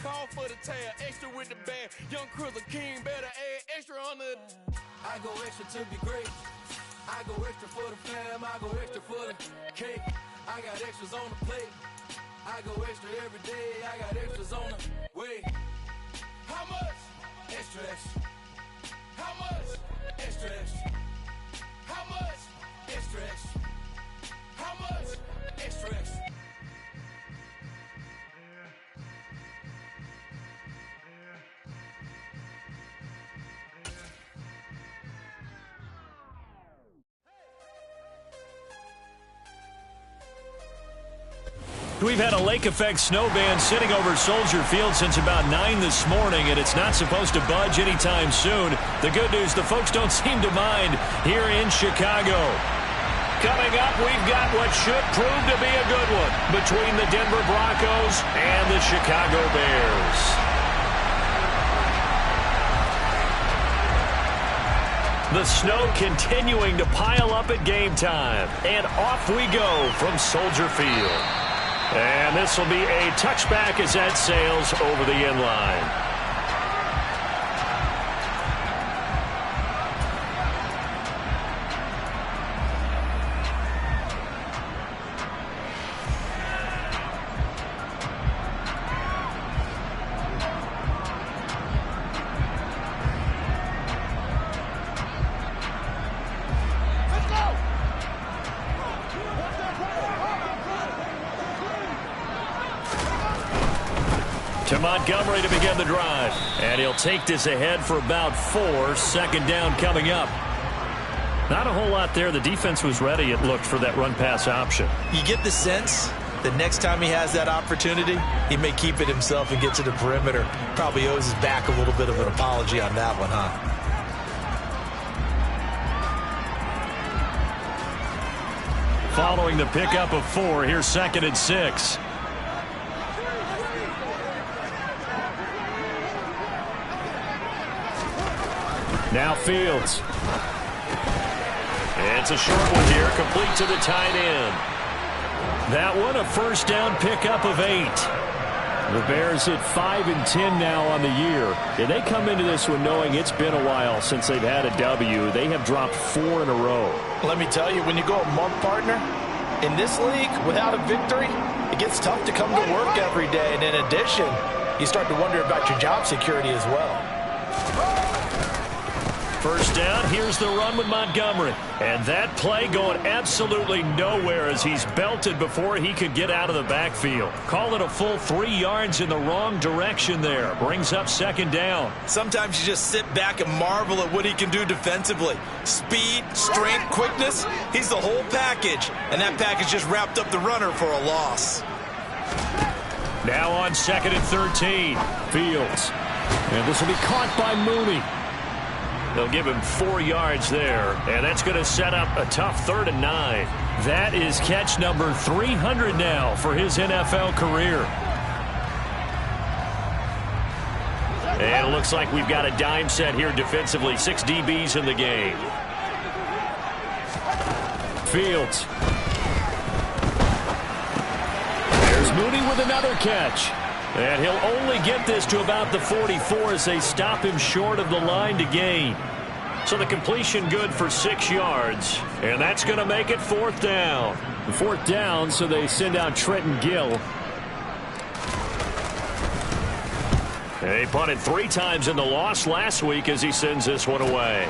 call for the tail, extra with the band. Young Crizzle King better add extra on the. I go extra to be great. I go extra for the fam. I go extra for the cake. I got extras on the plate. I go extra every day. I got extras on the way. How much? Extra, extra. How much? Extra, extra. How much? Extra, extra. How much? Extra, extra. We've had a lake effect snow band sitting over Soldier Field since about 9 this morning, and it's not supposed to budge anytime soon. The good news, the folks don't seem to mind here in Chicago. Coming up, we've got what should prove to be a good one between the Denver Broncos and the Chicago Bears. The snow continuing to pile up at game time, and off we go from Soldier Field. And this will be a touchback as that sails over the end line. To Montgomery to begin the drive. And he'll take this ahead for about 4. Second down coming up. Not a whole lot there. The defense was ready, it looked, for that run-pass option. You get the sense that next time he has that opportunity, he may keep it himself and get to the perimeter. Probably owes his back a little bit of an apology on that one, huh? Following the pickup of 4, here's 2nd and 6. Now Fields. It's a short one here, complete to the tight end. That one a first down pickup of 8. The Bears at 5-10 now on the year. And they come into this one knowing it's been a while since they've had a W. They have dropped 4 in a row. Let me tell you, when you go a month, partner, in this league, without a victory, it gets tough to come to work every day. And in addition, you start to wonder about your job security as well. First down, here's the run with Montgomery. And that play going absolutely nowhere as he's belted before he could get out of the backfield. Call it a full 3 yards in the wrong direction there. Brings up 2nd down. Sometimes you just sit back and marvel at what he can do defensively. Speed, strength, quickness, he's the whole package. And that package just wrapped up the runner for a loss. Now on 2nd and 13, Fields. And this will be caught by Mooney. They'll give him 4 yards there, and that's going to set up a tough 3rd and 9. That is catch number 300 now for his NFL career. And it looks like we've got a dime set here defensively. 6 DBs in the game. Fields. There's Mooney with another catch. And he'll only get this to about the 44 as they stop him short of the line to gain. So the completion good for 6 yards. And that's going to make it 4th down. 4th down, so they send out Trenton Gill. He punted 3 times in the loss last week as he sends this one away.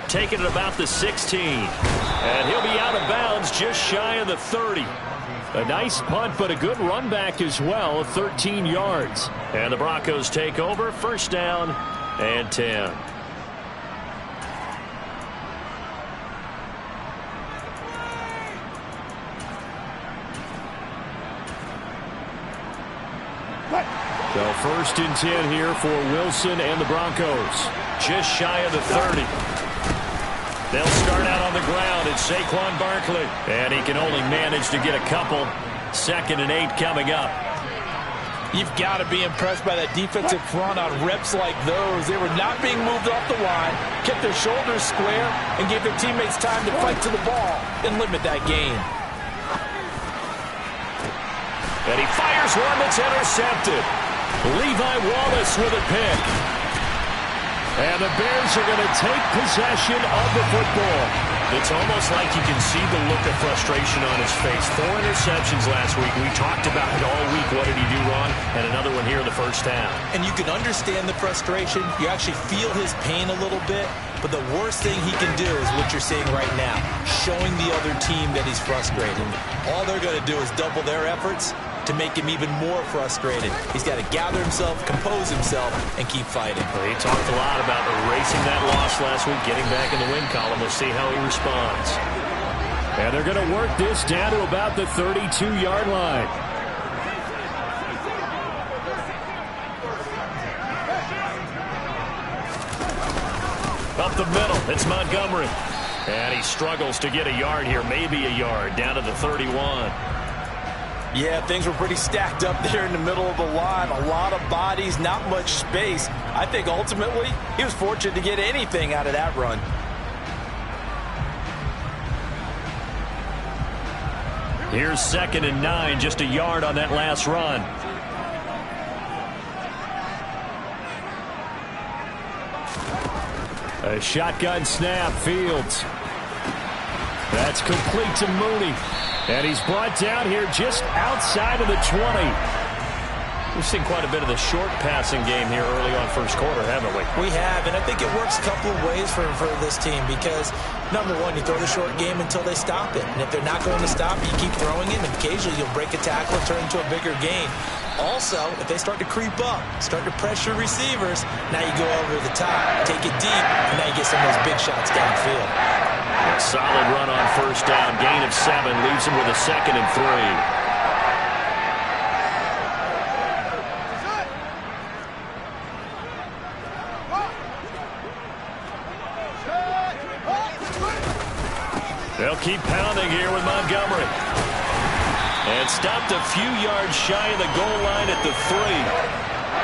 Taking it about the 16. And he'll be out of bounds just shy of the 30. A nice punt, but a good run back as well, 13 yards. And the Broncos take over, 1st down and 10. So 1st and 10 here for Wilson and the Broncos. Just shy of the 30. They'll start out on the ground. It's Saquon Barkley. And he can only manage to get a couple. 2nd and 8 coming up. You've got to be impressed by that defensive front on reps like those. They were not being moved off the line, kept their shoulders square, and gave their teammates time to fight to the ball and limit that gain. And he fires one that's intercepted. Levi Wallace with a pick. And the Bears are going to take possession of the football. It's almost like you can see the look of frustration on his face. 4 interceptions last week. We talked about it all week. What did he do wrong? And another one here in the first half. And you can understand the frustration. You actually feel his pain a little bit. But the worst thing he can do is what you're seeing right now, showing the other team that he's frustrated. All they're going to do is double their efforts to make him even more frustrated. He's got to gather himself, compose himself, and keep fighting. Well, he talked a lot about erasing that loss last week, getting back in the win column. We'll see how he responds. And they're going to work this down to about the 32-yard line. Up the middle, it's Montgomery. And he struggles to get a yard here, maybe a yard, down to the 31. Yeah, things were pretty stacked up there in the middle of the line. A lot of bodies, not much space. I think ultimately he was fortunate to get anything out of that run. Here's 2nd and 9, just a yard on that last run. A shotgun snap, Fields. That's complete to Mooney. And he's brought down here just outside of the 20. We've seen quite a bit of the short passing game here early on first quarter, haven't we? We have, and I think it works a couple of ways for this team because, number one, you throw the short game until they stop it. And if they're not going to stop it, you keep throwing it, and occasionally you'll break a tackle and turn into a bigger gain. Also, if they start to creep up, start to pressure receivers, now you go over the top, take it deep, and now you get some of those big shots downfield. A solid run on first down. Gain of 7 leaves him with a 2nd and 3. They'll keep pounding here with Montgomery. And stopped a few yards shy of the goal line at the 3.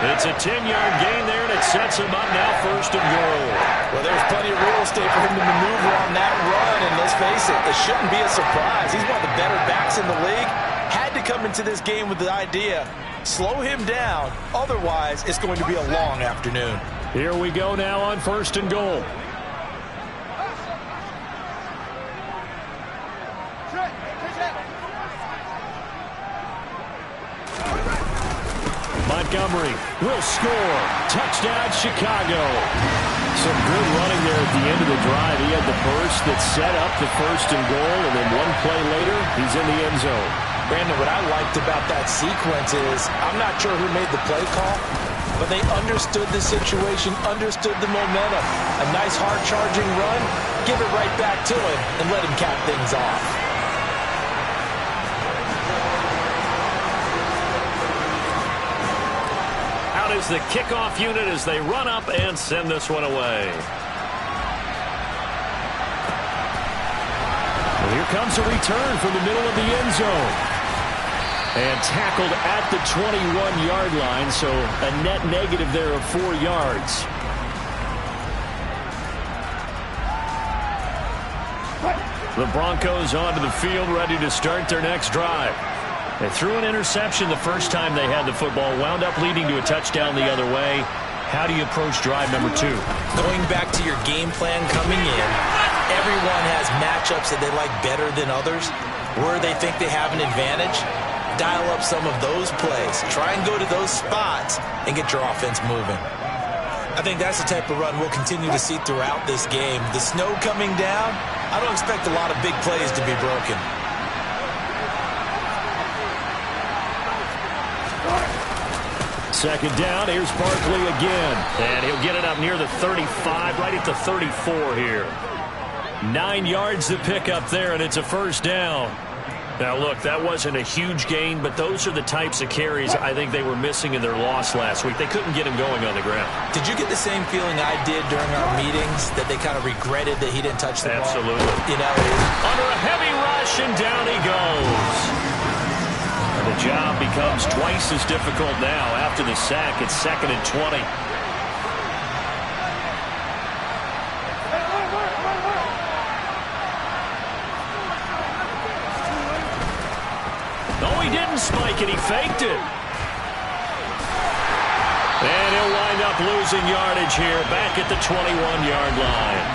It's a 10-yard gain there, and it sets him up now 1st and goal. Well, there's plenty of real estate for him to maneuver on that run, and let's face it, it shouldn't be a surprise. He's one of the better backs in the league. Had to come into this game with the idea, slow him down, otherwise it's going to be a long afternoon. Here we go now on 1st and goal. Montgomery will score. Touchdown, Chicago. Some good running there at the end of the drive. He had the burst that set up the 1st and goal, and then one play later, he's in the end zone. Brandon, what I liked about that sequence is I'm not sure who made the play call, but they understood the situation, understood the momentum. A nice hard-charging run, give it right back to him, and let him cap things off. Is the kickoff unit as they run up and send this one away. Well, here comes a return from the middle of the end zone. And tackled at the 21-yard line, so a net negative there of 4 yards. The Broncos onto the field, ready to start their next drive. They threw an interception the first time they had the football, wound up leading to a touchdown the other way. How do you approach drive number 2? Going back to your game plan coming in, everyone has matchups that they like better than others. Where they think they have an advantage, dial up some of those plays. Try and go to those spots and get your offense moving. I think that's the type of run we'll continue to see throughout this game. The snow coming down, I don't expect a lot of big plays to be broken. Second down, here's Barkley again. And he'll get it up near the 35, right at the 34 here. 9 yards to pick up there, and it's a first down. Now, look, that wasn't a huge gain, but those are the types of carries I think they were missing in their loss last week. They couldn't get him going on the ground. Did you get the same feeling I did during our meetings, that they kind of regretted that he didn't touch the ball? Absolutely. You know, under a heavy rush, and down he goes. And the job becomes twice as difficult now after the sack. It's 2nd and 20. No, he didn't spike it. He faked it. And he'll wind up losing yardage here back at the 21-yard line.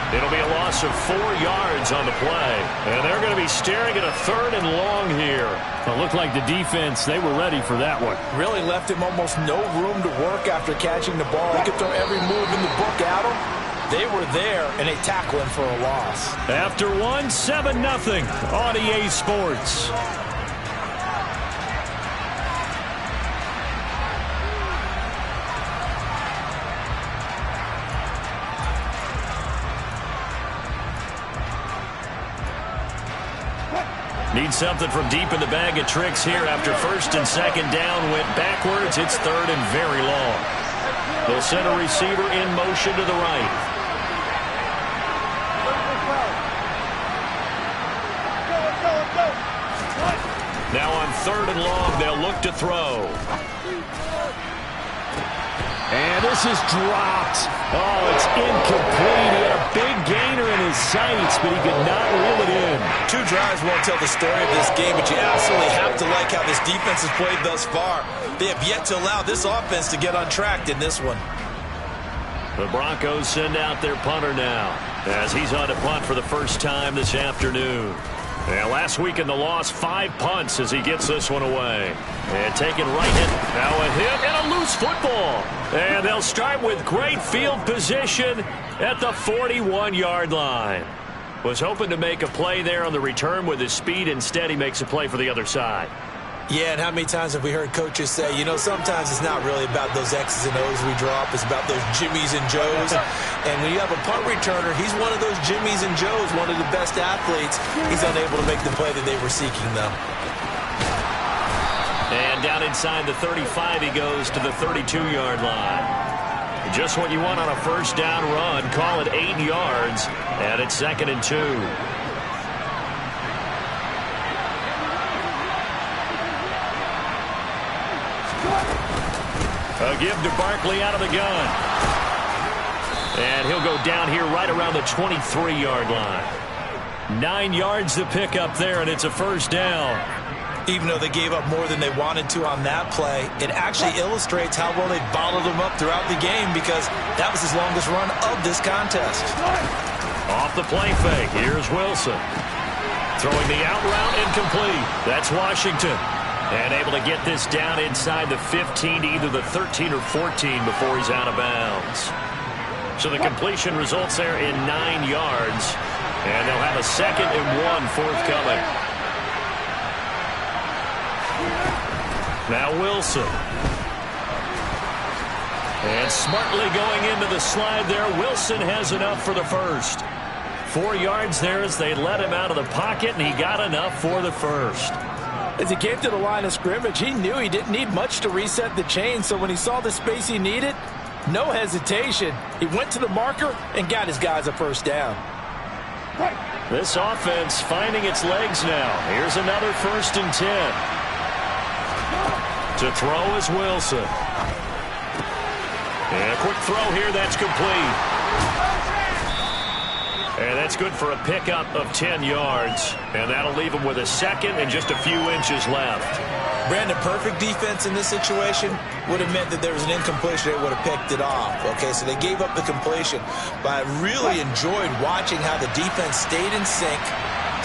It'll be a loss of 4 yards on the play. And they're going to be staring at a 3rd and long here. It looked like the defense, they were ready for that one. Really left him almost no room to work after catching the ball. He could throw every move in the book at him. They were there, and they tackle him for a loss. After 7-0 on EA Sports. Need something from deep in the bag of tricks here after 1st and 2nd down went backwards. It's 3rd and very long. They'll send a receiver in motion to the right. Now on 3rd and long, they'll look to throw. And this is dropped. Oh, it's incomplete. He had a big gainer in his sights, but he could not reel it in. 2 drives won't tell the story of this game, but you absolutely have to like how this defense has played thus far. They have yet to allow this offense to get untracked in this one. The Broncos send out their punter now, as he's on to punt for the first time this afternoon. And last week in the loss, 5 punts as he gets this one away. And taken right hit. Now a hit and a loose football. And they'll start with great field position at the 41-yard line. Was hoping to make a play there on the return with his speed. Instead, he makes a play for the other side. Yeah, and how many times have we heard coaches say, you know, sometimes it's not really about those X's and O's we drop. It's about those Jimmies and Joes. And when you have a punt returner, he's one of those Jimmies and Joes, one of the best athletes. He's unable to make the play that they were seeking, though. And down inside the 35, he goes to the 32-yard line. Just what you want on a first down run. Call it 8 yards, and it's 2nd and 2. A give to Barkley out of the gun. And he'll go down here right around the 23-yard line. 9 yards to pick up there, and it's a first down. Even though they gave up more than they wanted to on that play, it actually illustrates how well they bottled them up throughout the game because that was his longest run of this contest. Off the play fake, here's Wilson. Throwing the out route incomplete. That's Washington. And able to get this down inside the 15 to either the 13 or 14 before he's out of bounds. So the completion results there in 9 yards. And they'll have a 2nd and 1 forthcoming. Now Wilson. And smartly going into the slide there. Wilson has enough for the first. 4 yards there as they let him out of the pocket, and he got enough for the first. As he came to the line of scrimmage, he knew he didn't need much to reset the chain, so when he saw the space he needed, no hesitation. He went to the marker and got his guys a first down. This offense finding its legs now. Here's another 1st and 10. To throw is Wilson. And a quick throw here, that's complete. And that's good for a pickup of 10 yards. And that'll leave him with a 2nd and just a few inches left. Brandon, perfect defense in this situation would have meant that there was an incompletion. They would have picked it off. Okay, so they gave up the completion. But I really enjoyed watching how the defense stayed in sync,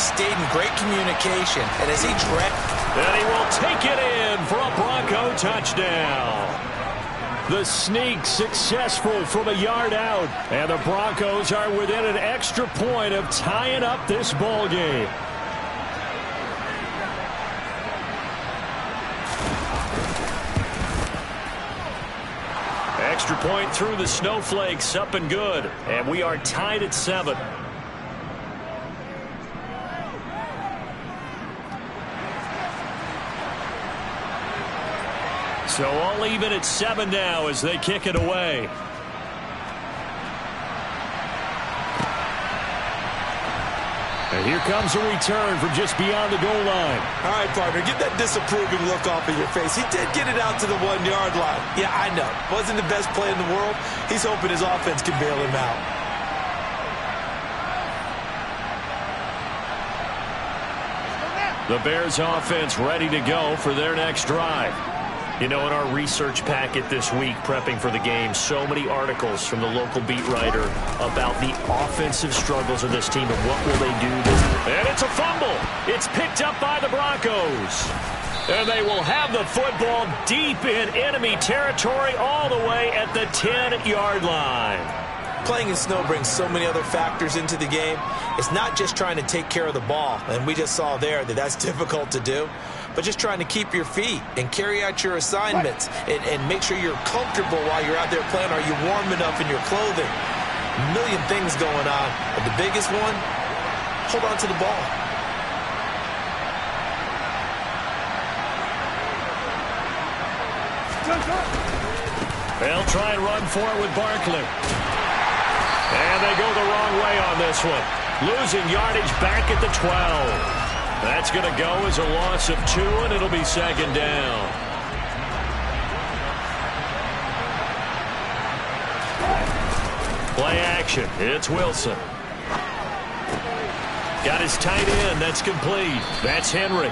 stayed in great communication. And as he tracked... And he will take it in for a Bronco touchdown. The sneak successful from a yard out. And the Broncos are within an extra point of tying up this ball game. Extra point through the snowflakes, up and good. And we are tied at 7. So all even at 7 now as they kick it away. And here comes a return from just beyond the goal line. All right, partner, get that disapproving look off of your face. He did get it out to the 1-yard line. Yeah, I know. Wasn't the best play in the world. He's hoping his offense can bail him out. The Bears offense ready to go for their next drive. You know, in our research packet this week, prepping for the game, so many articles from the local beat writer about the offensive struggles of this team and what will they do. And it's a fumble. It's picked up by the Broncos. And they will have the football deep in enemy territory all the way at the 10-yard line. Playing in snow brings so many other factors into the game. It's not just trying to take care of the ball, and we just saw there that that's difficult to do, but just trying to keep your feet and carry out your assignments and make sure you're comfortable while you're out there playing. Are you warm enough in your clothing? A million things going on, but the biggest one, hold on to the ball. They'll try and run for it with Barkley. And they go the wrong way on this one. Losing yardage back at the 12. That's going to go as a loss of 2, and it'll be second down. Play action. It's Wilson. Got his tight end. That's complete. That's Henry.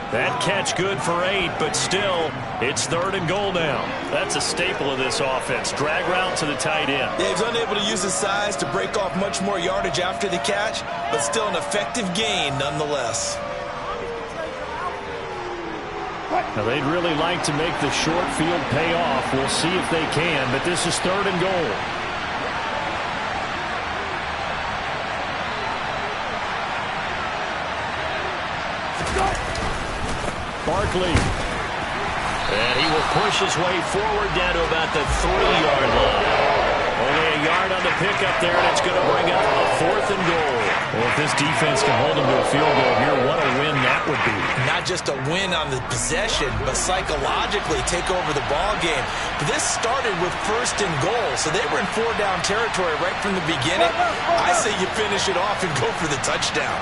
That catch good for 8, but still, it's 3rd and goal now. That's a staple of this offense. Drag route to the tight end. Yeah, he's unable to use his size to break off much more yardage after the catch, but still an effective gain nonetheless. Now, they'd really like to make the short field pay off. We'll see if they can, but this is 3rd and goal. Barkley. And he will push his way forward down to about the 3-yard line. Only a yard on the pickup there, and it's going to bring up a 4th and goal. Well, if this defense can hold them to a field goal here, what a win that would be. Not just a win on the possession, but psychologically take over the ball game. This started with 1st and goal, so they were in 4-down territory right from the beginning. I say you finish it off and go for the touchdown.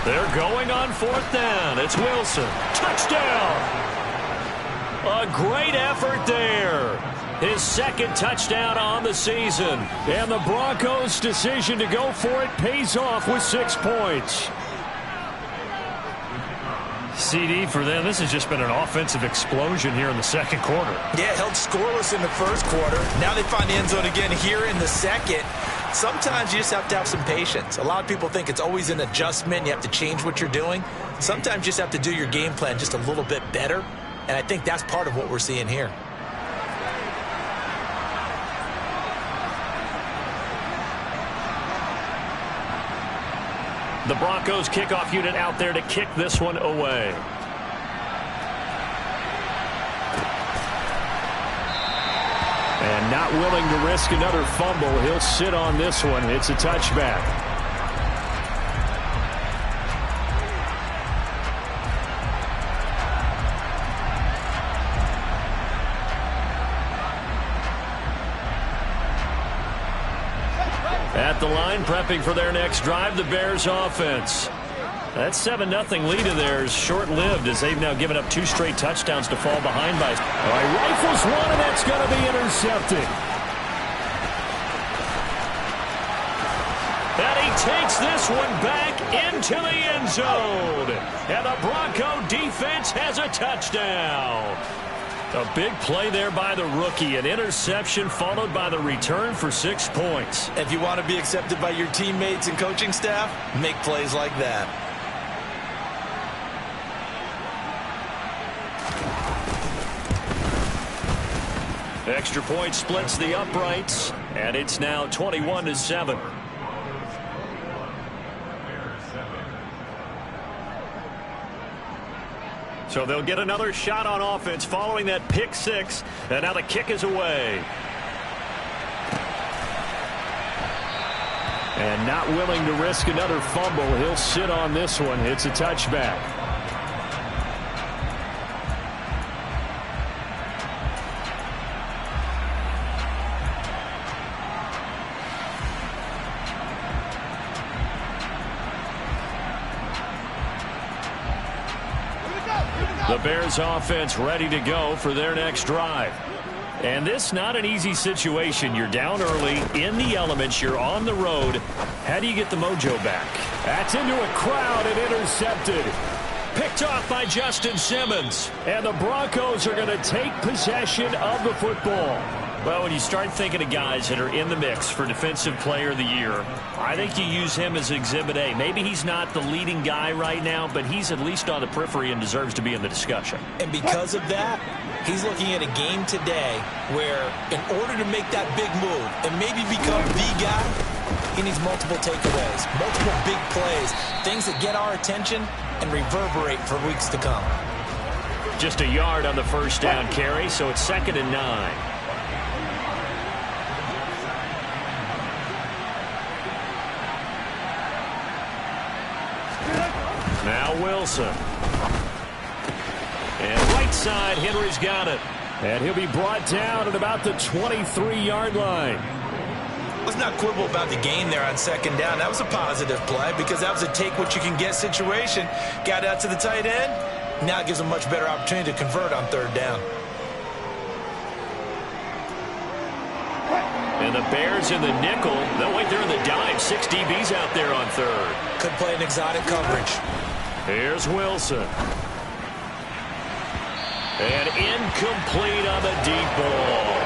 They're going on 4th down. It's Wilson. Touchdown! A great effort there. His 2nd touchdown on the season. And the Broncos' decision to go for it pays off with 6 points. CD for them, this has just been an offensive explosion here in the 2nd quarter. Yeah, held scoreless in the 1st quarter. Now they find the end zone again here in the 2nd. Sometimes you just have to have some patience. A lot of people think it's always an adjustment. You have to change what you're doing. Sometimes you just have to do your game plan just a little bit better. And I think that's part of what we're seeing here. The Broncos kickoff unit out there to kick this one away. And not willing to risk another fumble. He'll sit on this one. It's a touchback. At the line, prepping for their next drive, the Bears offense. That 7-0 lead of theirs short-lived as they've now given up 2 straight touchdowns to fall behind by. All right, rifles one, and that's going to be intercepted. And he takes this one back into the end zone. And the Bronco defense has a touchdown. A big play there by the rookie. An interception followed by the return for 6 points. If you want to be accepted by your teammates and coaching staff, make plays like that. Extra point splits the uprights, and it's now 21-7. So they'll get another shot on offense following that pick 6, and now the kick is away. And not willing to risk another fumble, he'll sit on this one. It's a touchback. The Bears offense ready to go for their next drive. And this not an easy situation. You're down early, in the elements, you're on the road. How do you get the mojo back? That's into a crowd and intercepted. Picked off by Justin Simmons. And the Broncos are going to take possession of the football. Well, when you start thinking of guys that are in the mix for Defensive Player of the Year, I think you use him as Exhibit A. Maybe he's not the leading guy right now, but he's at least on the periphery and deserves to be in the discussion. And because of that, he's looking at a game today where in order to make that big move and maybe become the guy, he needs multiple takeaways, multiple big plays, things that get our attention and reverberate for weeks to come. Just a yard on the first down carry, so it's 2nd and 9. Now Wilson. And right side, Henry's got it. And he'll be brought down at about the 23-yard line. Let's not quibble about the gain there on 2nd down. That was a positive play because that was a take-what-you-can-get situation. Got out to the tight end. Now it gives him a much better opportunity to convert on 3rd down. And the Bears in the nickel. They'll wait there in the dime. 6 DBs out there on 3rd. Could play an exotic coverage. Here's Wilson. And incomplete on the deep ball.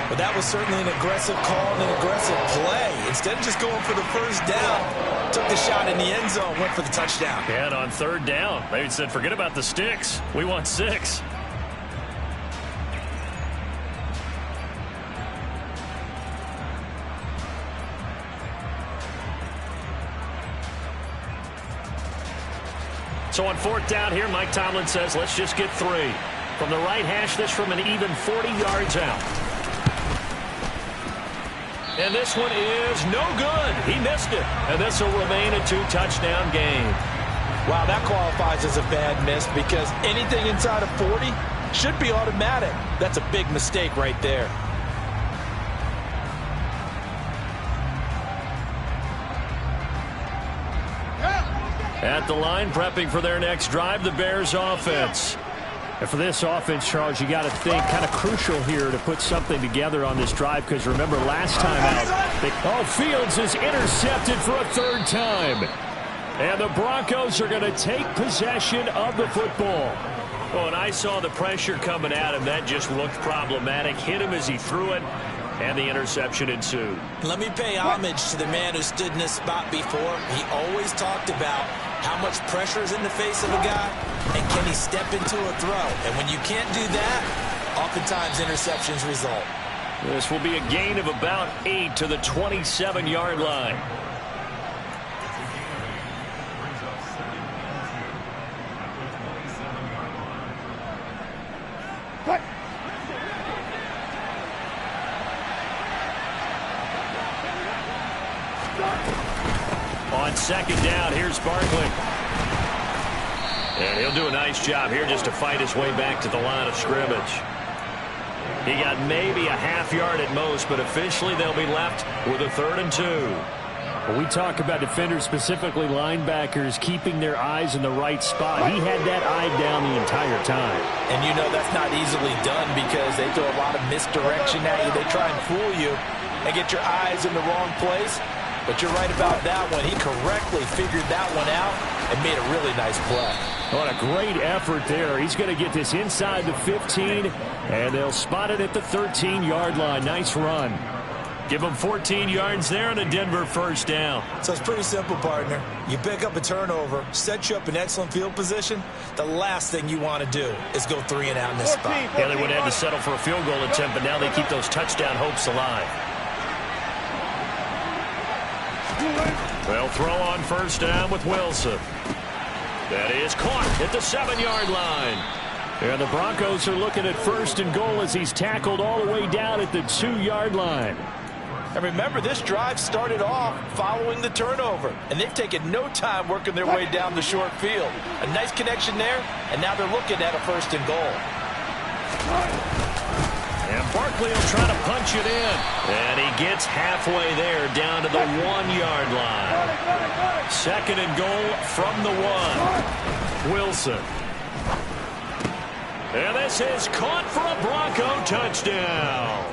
But that was certainly an aggressive call and an aggressive play. Instead of just going for the first down, took the shot in the end zone, went for the touchdown. And on 3rd down, they said, forget about the sticks. We want 6. So on 4th down here, Mike Tomlin says, let's just get 3. From the right hash, this from an even 40 yards out. And this one is no good. He missed it. And this will remain a 2-touchdown game. Wow, that qualifies as a bad miss because anything inside of 40 should be automatic. That's a big mistake right there. At the line, prepping for their next drive, the Bears offense. And for this offense, Charles, you got to think kind of crucial here to put something together on this drive because remember last time out, Fields is intercepted for a 3rd time. And the Broncos are going to take possession of the football. Well, and I saw the pressure coming at him. That just looked problematic. Hit him as he threw it, and the interception ensued. Let me pay homage to the man who stood in this spot before. He always talked about how much pressure is in the face of a guy, and can he step into a throw? And when you can't do that, oftentimes interceptions result. This will be a gain of about 8 to the 27-yard line. On 2nd down, here's Barkley. And he'll do a nice job here just to fight his way back to the line of scrimmage. He got maybe a half yard at most, but officially they'll be left with a 3rd and 2. When we talk about defenders, specifically linebackers, keeping their eyes in the right spot. He had that eye down the entire time. And you know that's not easily done because they throw a lot of misdirection at you. They try and fool you and get your eyes in the wrong place. But you're right about that one. He correctly figured that one out and made a really nice play. What a great effort there. He's going to get this inside the 15, and they'll spot it at the 13-yard line. Nice run. Give him 14 yards there and a Denver 1st down. So it's pretty simple, partner. You pick up a turnover, set you up in excellent field position. The last thing you want to do is go 3 and out in this spot. Yeah, they would have had to settle for a field goal attempt, but now they keep those touchdown hopes alive. They'll throw on 1st down with Wilson. That is caught at the 7-yard line. And the Broncos are looking at 1st and goal as he's tackled all the way down at the 2-yard line. And remember, this drive started off following the turnover, and they've taken no time working their way down the short field. A nice connection there, and now they're looking at a 1st and goal. And Barkley will try to punch it in. And he gets halfway there down to the 1-yard line. 2nd and goal from the 1. Wilson. And this is caught for a Bronco touchdown.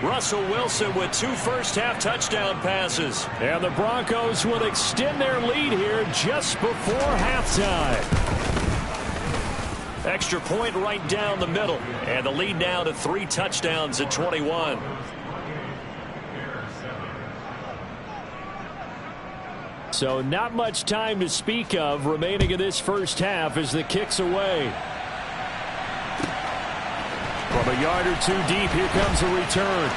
Russell Wilson with 2 first-half touchdown passes. And the Broncos will extend their lead here just before halftime. Extra point right down the middle. And the lead now to 3 touchdowns at 21. So not much time to speak of remaining in this first half as the kick's away. From a yard or 2 deep, here comes a return.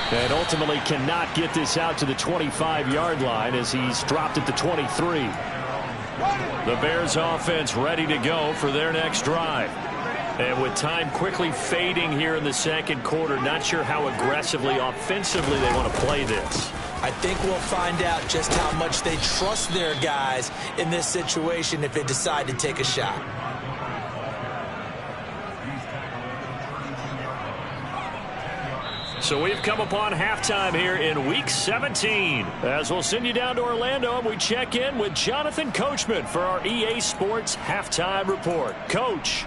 And ultimately cannot get this out to the 25-yard line as he's dropped at the 23. The Bears offense ready to go for their next drive. And with time quickly fading here in the second quarter, not sure how aggressively, offensively they want to play this. I think we'll find out just how much they trust their guys in this situation if they decide to take a shot. So we've come upon halftime here in Week 17. As we'll send you down to Orlando, and we check in with Jonathan Coachman for our EA Sports Halftime Report. Coach.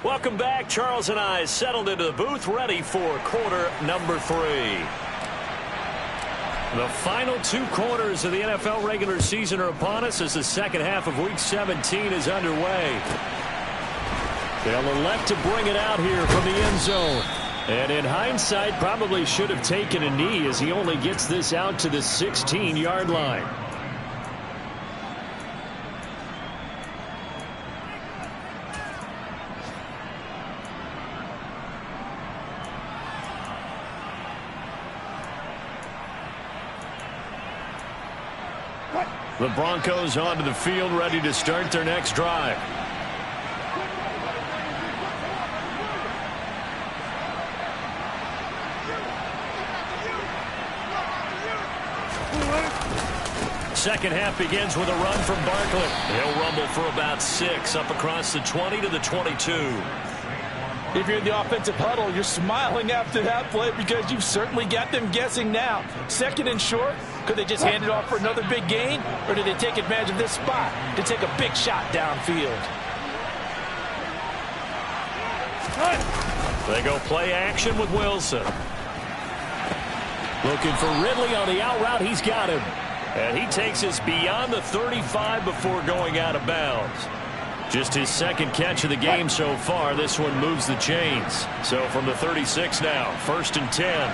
Welcome back. Charles and I settled into the booth, ready for quarter number 3. The final 2 quarters of the NFL regular season are upon us as the second half of Week 17 is underway. They'll elect to bring it out here from the end zone. And in hindsight, probably should have taken a knee as he only gets this out to the 16-yard line. The Broncos onto the field, ready to start their next drive. Second half begins with a run from Barkley. He'll rumble for about 6, up across the 20 to the 22. If you're in the offensive huddle, you're smiling after that play because you've certainly got them guessing now. Second and short, could they just hand it off for another big gain? Or did they take advantage of this spot to take a big shot downfield? They go play action with Wilson. Looking for Ridley on the out route. He's got him. And he takes us beyond the 35 before going out of bounds. Just his second catch of the game so far. This one moves the chains. So from the 36 now, 1st and 10.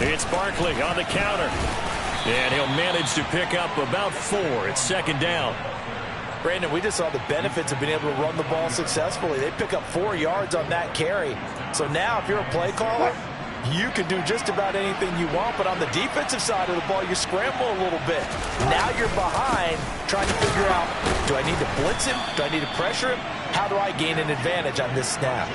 It's Barkley on the counter. And he'll manage to pick up about 4. It's 2nd down. Brandon, we just saw the benefits of being able to run the ball successfully. They pick up 4 yards on that carry. So now if you're a play caller, you can do just about anything you want, but on the defensive side of the ball, you scramble a little bit. Now you're behind trying to figure out, do I need to blitz him? Do I need to pressure him? How do I gain an advantage on this snap?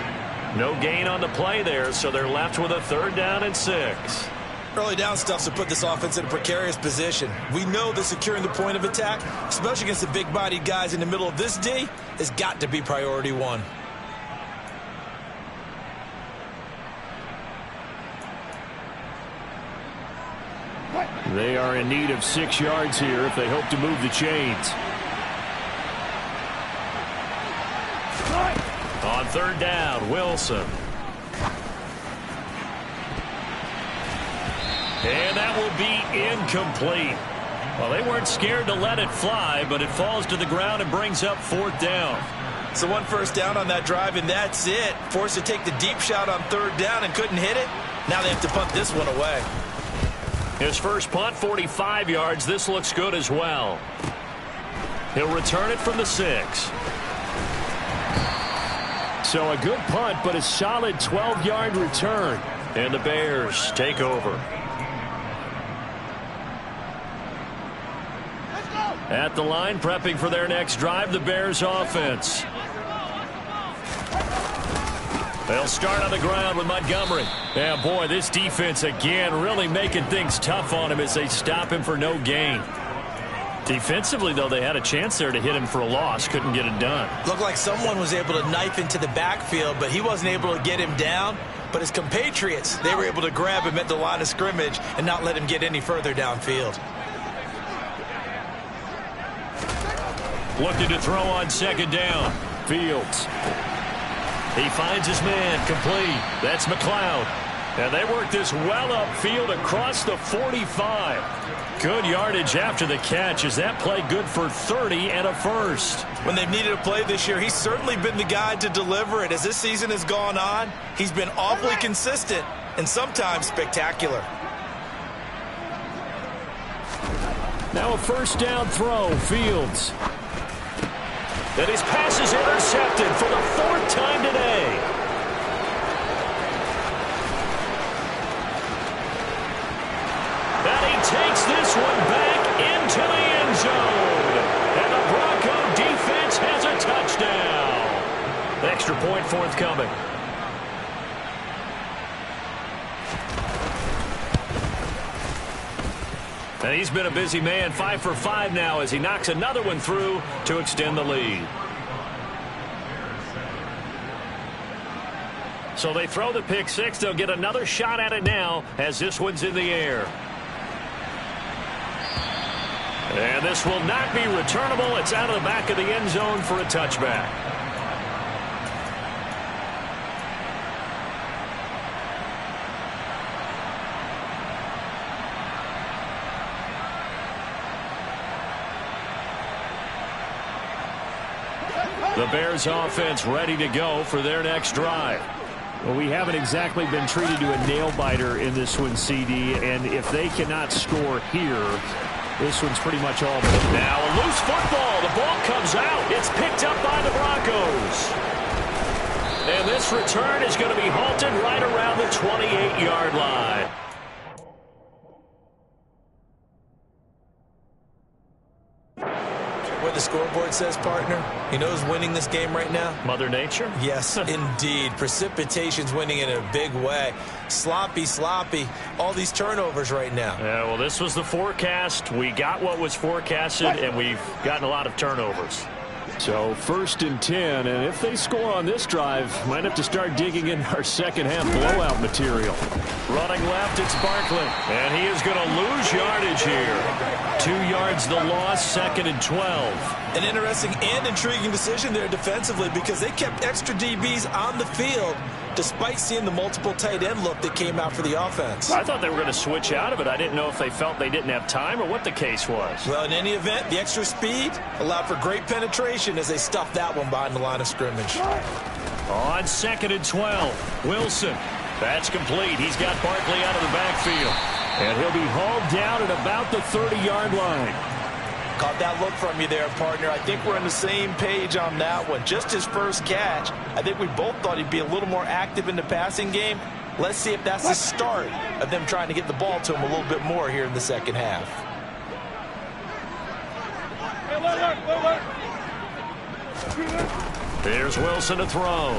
No gain on the play there, so they're left with a 3rd down and 6. Early down stuff's to put this offense in a precarious position. We know that securing the point of attack, especially against the big-bodied guys in the middle of this D, has got to be priority 1. They are in need of 6 yards here if they hope to move the chains. On 3rd down, Wilson. And that will be incomplete. Well, they weren't scared to let it fly, but it falls to the ground and brings up 4th down. So 1 first down on that drive, and that's it. Forced to take the deep shot on 3rd down and couldn't hit it. Now they have to punt this one away. His first punt, 45 yards. This looks good as well. He'll return it from the 6. So a good punt, but a solid 12-yard return. And the Bears take over. At the line, prepping for their next drive, the Bears offense. They'll start on the ground with Montgomery. Yeah, boy, this defense again really making things tough on him as they stop him for no gain. Defensively, though, they had a chance there to hit him for a loss. Couldn't get it done. Looked like someone was able to knife into the backfield, but he wasn't able to get him down. But his compatriots, they were able to grab him at the line of scrimmage and not let him get any further downfield. Looking to throw on second down. Fields. He finds his man, complete. That's McLeod. And they work this well upfield across the 45. Good yardage after the catch. Is that play good for 30 and a first? When they've needed a play this year, he's certainly been the guy to deliver it. As this season has gone on, he's been awfully consistent and sometimes spectacular. Now a first down throw. Fields. And his pass is intercepted for the 4th time today. And he takes this one back into the end zone. And the Bronco defense has a touchdown. Extra point forthcoming. And he's been a busy man, 5 for 5 now as he knocks another one through to extend the lead. So they throw the pick six. They'll get another shot at it now as this one's in the air. And this will not be returnable. It's out of the back of the end zone for a touchback. The Bears offense ready to go for their next drive. Well, we haven't exactly been treated to a nail-biter in this one, CD, and if they cannot score here, this one's pretty much all but over. Now a loose football. The ball comes out. It's picked up by the Broncos. And this return is going to be halted right around the 28-yard line. What the scoreboard says, partner, you know who's winning this game right now? Mother Nature? Yes, indeed. Precipitation's winning in a big way. Sloppy, all these turnovers right now. Yeah, well, this was the forecast. We got what was forecasted, and we've gotten a lot of turnovers. So 1st and 10, and if they score on this drive, might have to start digging in our second-half blowout material. Running left, it's Barkley, and he is going to lose yardage here. 2 yards the loss, 2nd and 12. An interesting and intriguing decision there defensively because they kept extra DBs on the field despite seeing the multiple tight end look that came out for the offense. I thought they were going to switch out of it. I didn't know if they felt they didn't have time or what the case was. Well, in any event, the extra speed allowed for great penetration as they stuffed that one behind the line of scrimmage. On 2nd and 12, Wilson. That's complete. He's got Barkley out of the backfield. And he'll be hauled down at about the 30-yard line. Caught that look from you there, partner. I think we're on the same page on that one. Just his first catch. I think we both thought he'd be a little more active in the passing game. Let's see if that's the start of them trying to get the ball to him a little bit more here in the second half. Here's Wilson to throw.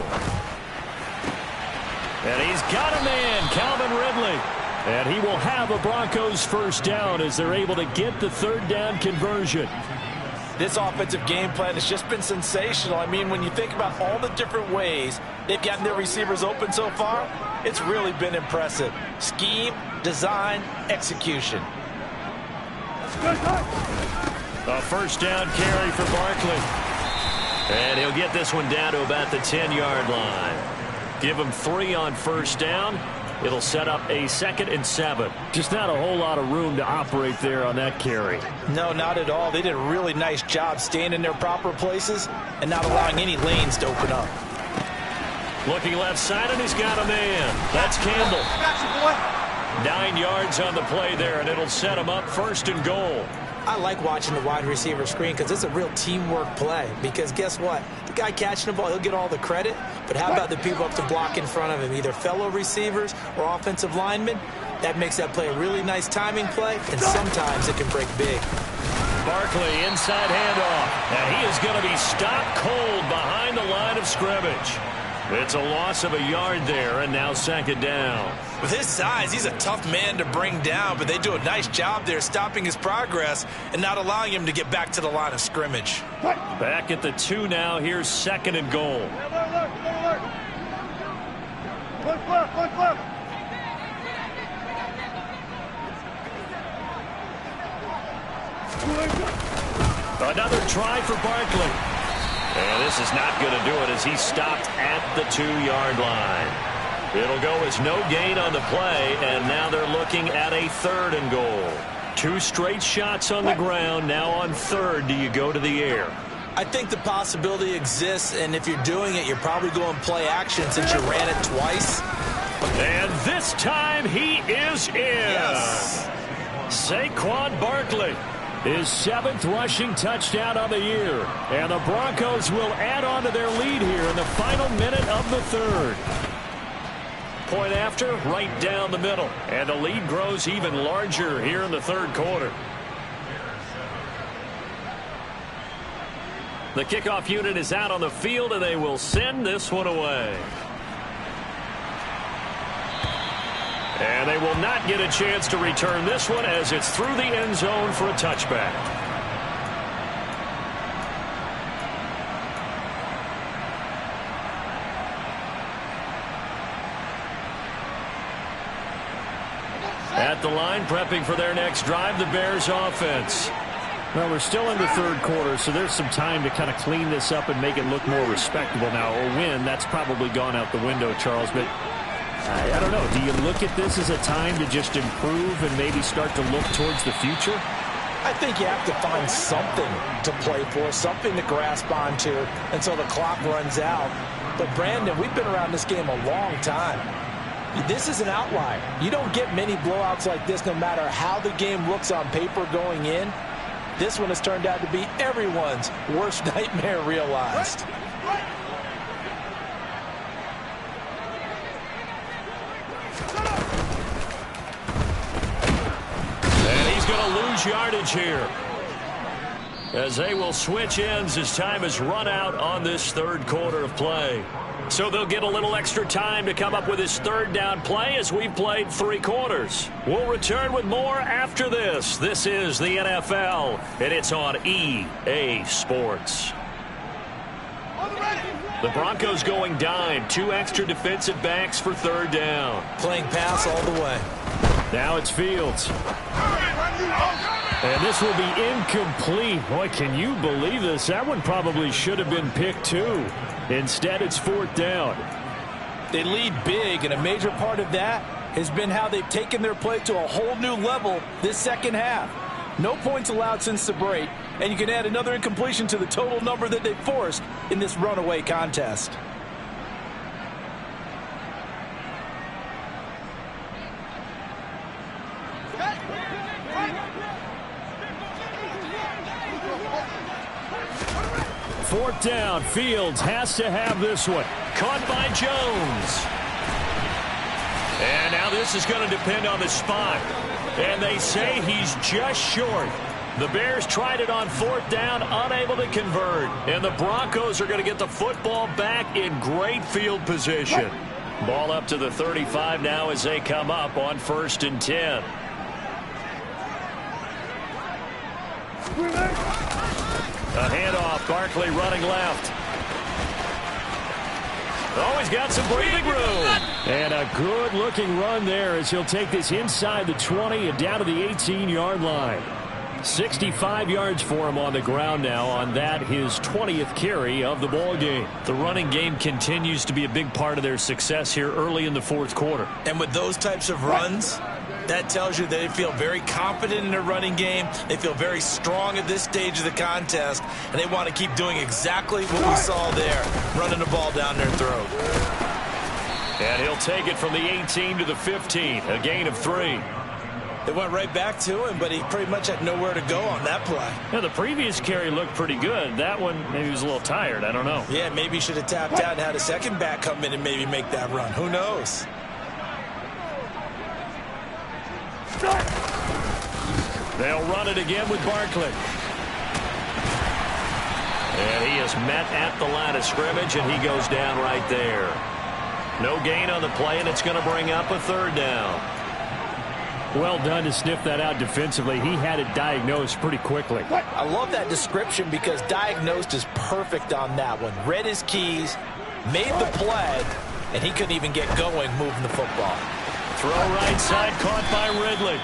And he's got a man, Calvin Ridley. And he will have a Broncos first down as they're able to get the 3rd down conversion. This offensive game plan has just been sensational. I mean, when you think about all the different ways they've gotten their receivers open so far, it's really been impressive. Scheme, design, execution. A first down carry for Barkley. And he'll get this one down to about the 10-yard line. Give him 3 on first down. It'll set up a 2nd and 7. Just not a whole lot of room to operate there on that carry. No, not at all. They did a really nice job staying in their proper places and not allowing any lanes to open up. Looking left side, and he's got a man. That's Campbell. 9 yards on the play there, and it'll set him up 1st and goal. I like watching the wide receiver screen because it's a real teamwork play. Because guess what? The guy catching the ball, he'll get all the credit. But how about the people up to block in front of him, either fellow receivers or offensive linemen? That makes that play a really nice timing play, and sometimes it can break big. Barkley inside handoff, and he is going to be stopped cold behind the line of scrimmage. It's a loss of a yard there, and now second down. With his size, he's a tough man to bring down, but they do a nice job there stopping his progress and not allowing him to get back to the line of scrimmage. Back at the 2 now. Here's second and goal. Another try for Barkley. And this is not going to do it as he's stopped at the 2-yard line. It'll go as no gain on the play, and now they're looking at a 3rd and goal. 2 straight shots on the ground. Now on 3rd, do you go to the air? I think the possibility exists, and if you're doing it, you're probably going play action since you ran it twice. And this time he is in. Yes. Saquon Barkley. His 7th rushing touchdown on the year. And the Broncos will add on to their lead here in the final minute of the 3rd. Point after, right down the middle. And the lead grows even larger here in the 3rd quarter. The kickoff unit is out on the field, and they will send this one away. And they will not get a chance to return this one as it's through the end zone for a touchback. At the line, prepping for their next drive, the Bears offense. Well, we're still in the 3rd quarter, so there's some time to kind of clean this up and make it look more respectable now. A win, that's probably gone out the window, Charles, but I don't know. Do you look at this as a time to just improve and maybe start to look towards the future? I think you have to find something to play for, something to grasp onto until the clock runs out. But, Brandon, we've been around this game a long time. This is an outlier. You don't get many blowouts like this no matter how the game looks on paper going in. This one has turned out to be everyone's worst nightmare realized. And he's going to lose yardage here, as they will switch ends as time is run out on this 3rd quarter of play. So they'll get a little extra time to come up with his 3rd down play as we've played 3 quarters. We'll return with more after this. This is the NFL, and it's on EA Sports. The Broncos going dime. 2 extra defensive backs for 3rd down. Playing pass all the way. Now it's Fields. And this will be incomplete. Boy, can you believe this? That one probably should have been picked too. Instead, it's 4th down. They lead big, and a major part of that has been how they've taken their play to a whole new level this 2nd half. No points allowed since the break, and you can add another incompletion to the total number that they forced in this runaway contest. Fourth down. Fields has to have this one. Caught by Jones. And now this is going to depend on the spot. And they say he's just short. The Bears tried it on 4th down, unable to convert. And the Broncos are going to get the football back in great field position. Ball up to the 35 now as they come up on 1st and 10. A handoff, Barkley running left. Oh, he's got some breathing room. And a good-looking run there as he'll take this inside the 20 and down to the 18-yard line. 65 yards for him on the ground now on that, his 20th carry of the ball game. The running game continues to be a big part of their success here early in the 4th quarter. And with those types of runs, that tells you they feel very confident in their running game. They feel very strong at this stage of the contest, and they want to keep doing exactly what we saw there, running the ball down their throat. And he'll take it from the 18 to the 15, a gain of 3. They went right back to him, but he pretty much had nowhere to go on that play. Yeah, the previous carry looked pretty good. That one, maybe he was a little tired. I don't know. Yeah, maybe he should have tapped out and had a second back come in and maybe make that run. Who knows? They'll run it again with Barkley. And he is met at the line of scrimmage, and he goes down right there. No gain on the play, and it's going to bring up a third down. Well done to sniff that out defensively. He had it diagnosed pretty quickly. I love that description because diagnosed is perfect on that one. Read his keys, made the play, and he couldn't even get going moving the football. Throw right side, caught by Ridley.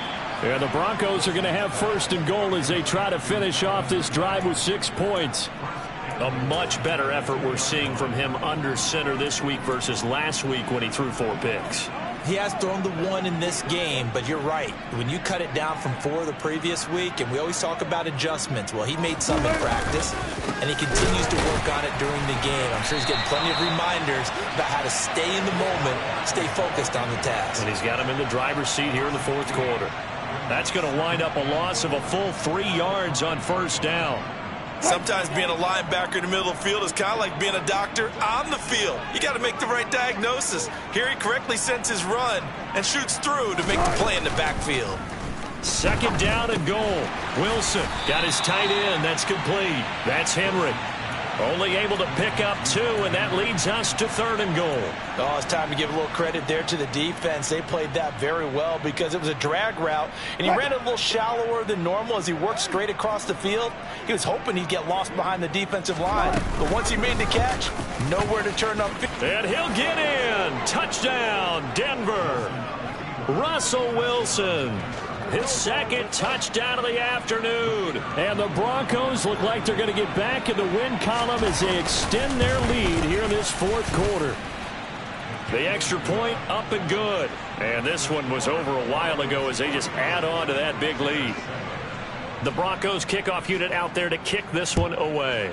And the Broncos are going to have 1st and goal as they try to finish off this drive with 6 points. A much better effort we're seeing from him under center this week versus last week when he threw 4 picks. He has thrown the 1 in this game, but you're right. When you cut it down from 4 the previous week, and we always talk about adjustments, well, he made some in practice, and he continues to work on it during the game. I'm sure he's getting plenty of reminders about how to stay in the moment, stay focused on the task. And he's got him in the driver's seat here in the 4th quarter. That's going to wind up a loss of a full 3 yards on 1st down. Sometimes being a linebacker in the middle of the field is kind of like being a doctor on the field. You got to make the right diagnosis. Here he correctly sends his run and shoots through to make the play in the backfield. 2nd down and goal. Wilson got his tight end. That's complete. That's Henry. Only able to pick up 2, and that leads us to 3rd and goal. Oh, it's time to give a little credit there to the defense. They played that very well because it was a drag route, and he ran it a little shallower than normal as he worked straight across the field. He was hoping he'd get lost behind the defensive line, but once he made the catch, nowhere to turn up. And he'll get in. Touchdown, Denver. Russell Wilson. His 2nd touchdown of the afternoon. And the Broncos look like they're going to get back in the win column as they extend their lead here in this 4th quarter. The extra point up and good. And this one was over a while ago as they just add on to that big lead. The Broncos kickoff unit out there to kick this one away.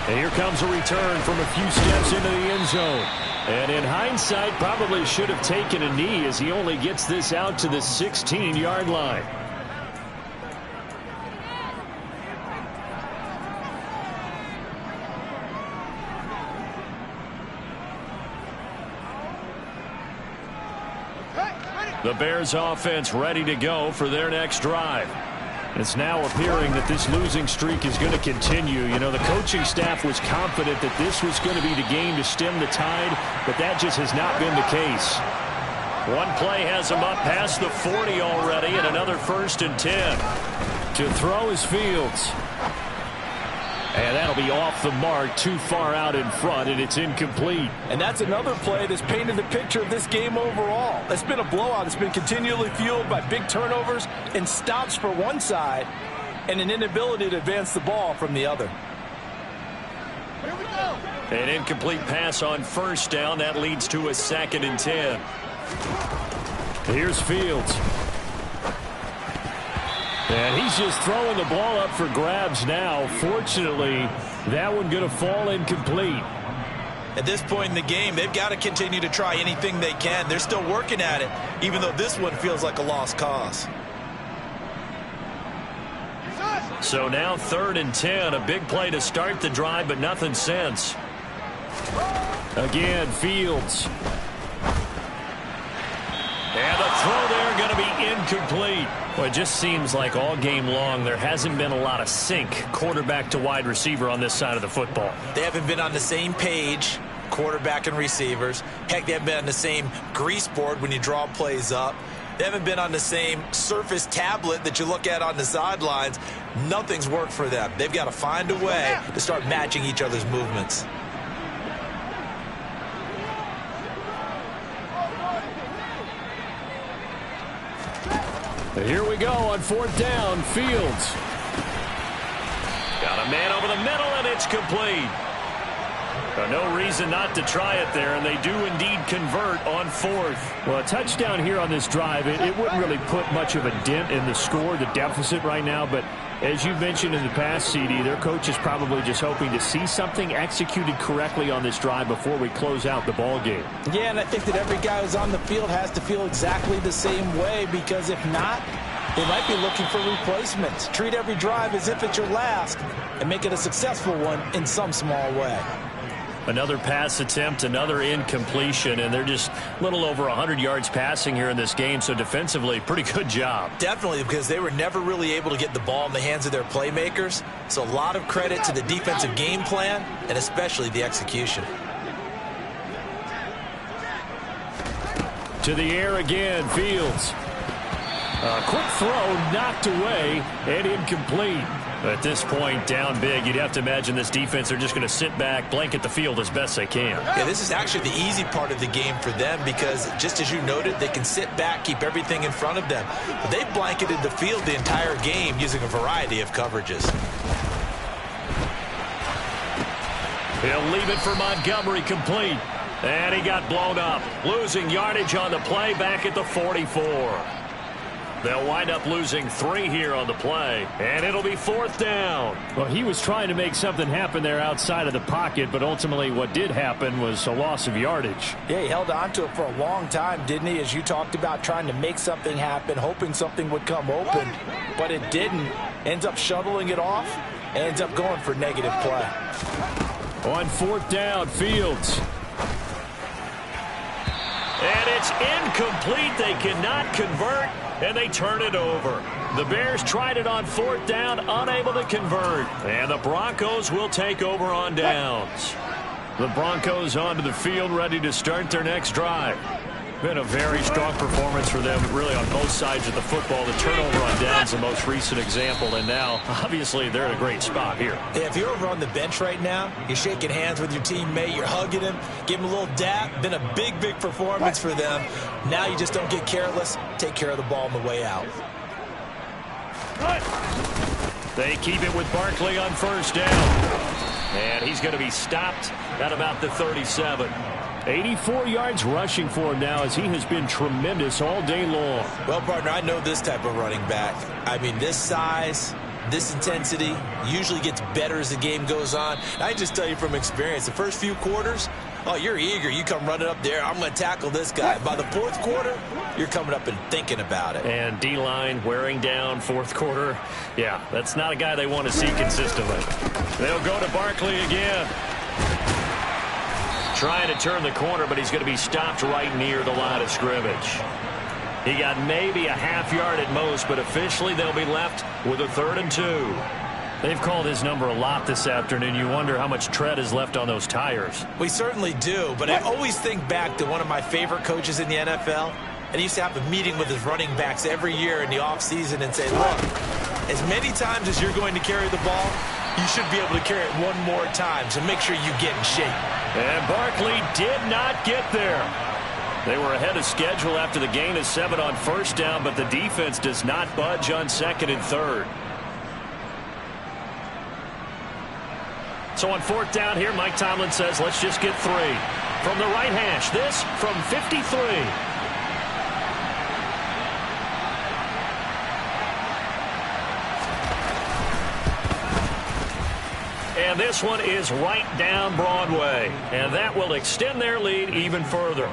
And here comes a return from a few steps into the end zone. And in hindsight, probably should have taken a knee as he only gets this out to the 16-yard line. The Bears offense ready to go for their next drive. It's now appearing that this losing streak is going to continue. You know, the coaching staff was confident that this was going to be the game to stem the tide, but that just has not been the case. One play has him up past the 40 already, and another 1st and 10. To throw is Fields. And that'll be off the mark, too far out in front, and it's incomplete. And that's another play that's painted the picture of this game overall. It's been a blowout. It's been continually fueled by big turnovers and stops for one side and an inability to advance the ball from the other. Here we go. An incomplete pass on 1st down. That leads to a 2nd and 10. Here's Fields. And he's just throwing the ball up for grabs now. Fortunately, that one going to fall incomplete. At this point in the game, they've got to continue to try anything they can. They're still working at it, even though this one feels like a lost cause. So now 3rd and 10. A big play to start the drive, but nothing since. Again, Fields. And the throw there going to be incomplete. Well, it just seems like all game long there hasn't been a lot of sync quarterback to wide receiver on this side of the football. They haven't been on the same page, quarterback and receivers. Heck, they haven't been on the same grease board when you draw plays up. They haven't been on the same Surface tablet that you look at on the sidelines. Nothing's worked for them. They've got to find a way to start matching each other's movements. Here we go on 4th down. Fields. Got a man over the middle, and it's complete. No reason not to try it there, and they do indeed convert on 4th. Well, a touchdown here on this drive, it wouldn't really put much of a dent in the score, the deficit right now, but as you mentioned in the past, CD, their coach is probably just hoping to see something executed correctly on this drive before we close out the ball game. Yeah, and I think that every guy who's on the field has to feel exactly the same way, because if not, they might be looking for replacements. Treat every drive as if it's your last and make it a successful one in some small way. Another pass attempt, another incompletion, and they're just a little over 100 yards passing here in this game, so defensively, pretty good job. Definitely, because they were never really able to get the ball in the hands of their playmakers, so a lot of credit to the defensive game plan, and especially the execution. To the air again, Fields. A quick throw knocked away and incomplete. At this point, down big, you'd have to imagine this defense are just going to sit back, blanket the field as best they can. Yeah, this is actually the easy part of the game for them because, just as you noted, they can sit back, keep everything in front of them. But they blanketed the field the entire game using a variety of coverages. He'll leave it for Montgomery complete. And he got blown up, losing yardage on the play back at the 44. They'll wind up losing 3 here on the play, and it'll be 4th down. Well, he was trying to make something happen there outside of the pocket, but ultimately what did happen was a loss of yardage. Yeah, he held on to it for a long time, didn't he? As you talked about, trying to make something happen, hoping something would come open, but it didn't. Ends up shuttling it off, ends up going for negative play. On 4th down, Fields. And it's incomplete. They cannot convert, and they turn it over. The Bears tried it on 4th down, unable to convert. And the Broncos will take over on downs. The Broncos onto the field, ready to start their next drive. Been a very strong performance for them, really, on both sides of the football. The turnover on downs, the most recent example, and now, obviously, they're in a great spot here. Yeah, if you're over on the bench right now, you're shaking hands with your teammate, you're hugging him, give him a little dap. Been a big, big performance for them. Now you just don't get careless. Take care of the ball on the way out. They keep it with Barkley on 1st down. And he's going to be stopped at about the 37. 84 yards rushing for him now as he has been tremendous all day long. Well, partner, I know this type of running back. I mean, this size, this intensity usually gets better as the game goes on. I just tell you from experience, the first few quarters, oh, you're eager. You come running up there. I'm going to tackle this guy. By the 4th quarter, you're coming up and thinking about it. And D-line wearing down 4th quarter. Yeah, that's not a guy they want to see consistently. They'll go to Barkley again. Trying to turn the corner, but he's going to be stopped right near the line of scrimmage. He got maybe a half yard at most, but officially they'll be left with a 3rd and 2. They've called his number a lot this afternoon. You wonder how much tread is left on those tires. We certainly do, but I always think back to one of my favorite coaches in the NFL, and he used to have a meeting with his running backs every year in the offseason and say, look, as many times as you're going to carry the ball, you should be able to carry it one more time, so make sure you get in shape. And Barkley did not get there. They were ahead of schedule after the gain of 7 on 1st down, but the defense does not budge on 2nd and 3rd. So on 4th down here, Mike Tomlin says, let's just get 3. From the right hash, this from 53. And this one is right down Broadway. And that will extend their lead even further.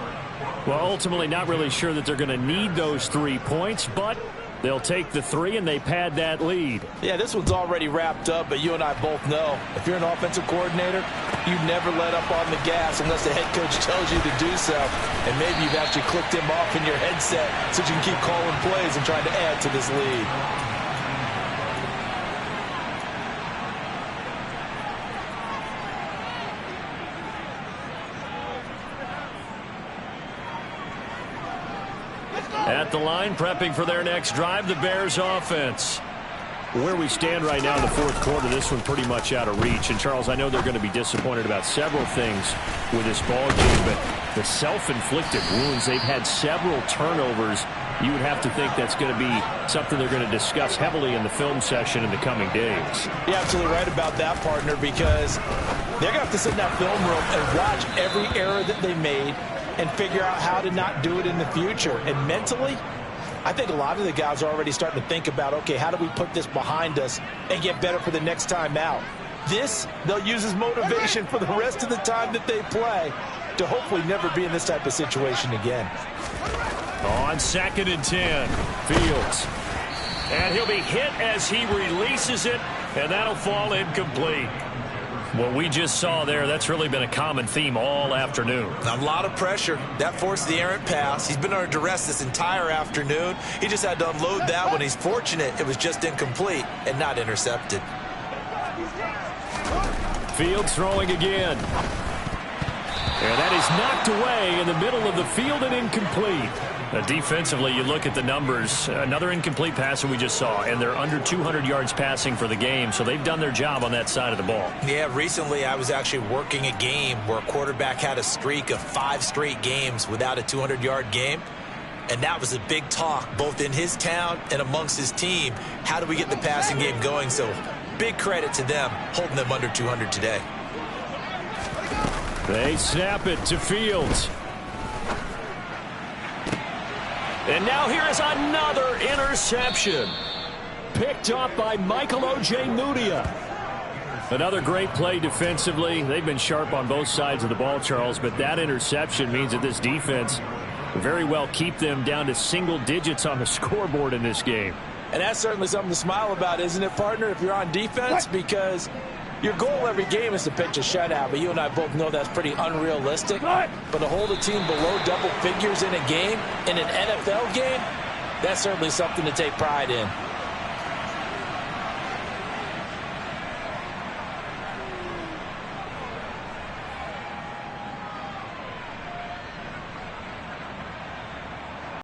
Well, ultimately not really sure that they're going to need those 3 points, but they'll take the 3 and they pad that lead. Yeah, this one's already wrapped up, but you and I both know if you're an offensive coordinator, you never let up on the gas unless the head coach tells you to do so. And maybe you've actually clicked him off in your headset so you can keep calling plays and trying to add to this lead. At the line, prepping for their next drive, the Bears offense. Where we stand right now in the 4th quarter, this one pretty much out of reach. And, Charles, I know they're going to be disappointed about several things with this ball game, but the self-inflicted wounds, they've had several turnovers. You would have to think that's going to be something they're going to discuss heavily in the film session in the coming days. You're absolutely right about that, partner, because they're going to have to sit in that film room and watch every error that they made and figure out how to not do it in the future. And mentally, I think a lot of the guys are already starting to think about, okay, how do we put this behind us and get better for the next time out? This, they'll use as motivation for the rest of the time that they play to hopefully never be in this type of situation again. On 2nd and 10, Fields. And he'll be hit as he releases it, and that'll fall incomplete. What we just saw there, that's really been a common theme all afternoon. A lot of pressure. That forced the errant pass. He's been under duress this entire afternoon. He just had to unload that one. He's fortunate it was just incomplete and not intercepted. Fields throwing again. And that is knocked away in the middle of the field and incomplete. Defensively, you look at the numbers. Another incomplete pass that we just saw, and they're under 200 yards passing for the game, so they've done their job on that side of the ball. Yeah, recently I was actually working a game where a quarterback had a streak of 5 straight games without a 200-yard game, and that was a big talk both in his town and amongst his team. How do we get the passing game going? So big credit to them holding them under 200 today. They snap it to Fields. And now here is another interception. Picked up by Michael O.J. Mudia. Another great play defensively. They've been sharp on both sides of the ball, Charles, but that interception means that this defense will very well keep them down to single digits on the scoreboard in this game. And that's certainly something to smile about, isn't it, partner, if you're on defense? Because your goal every game is to pitch a shutout, but you and I both know that's pretty unrealistic. But to hold a team below double figures in a game, in an NFL game, that's certainly something to take pride in.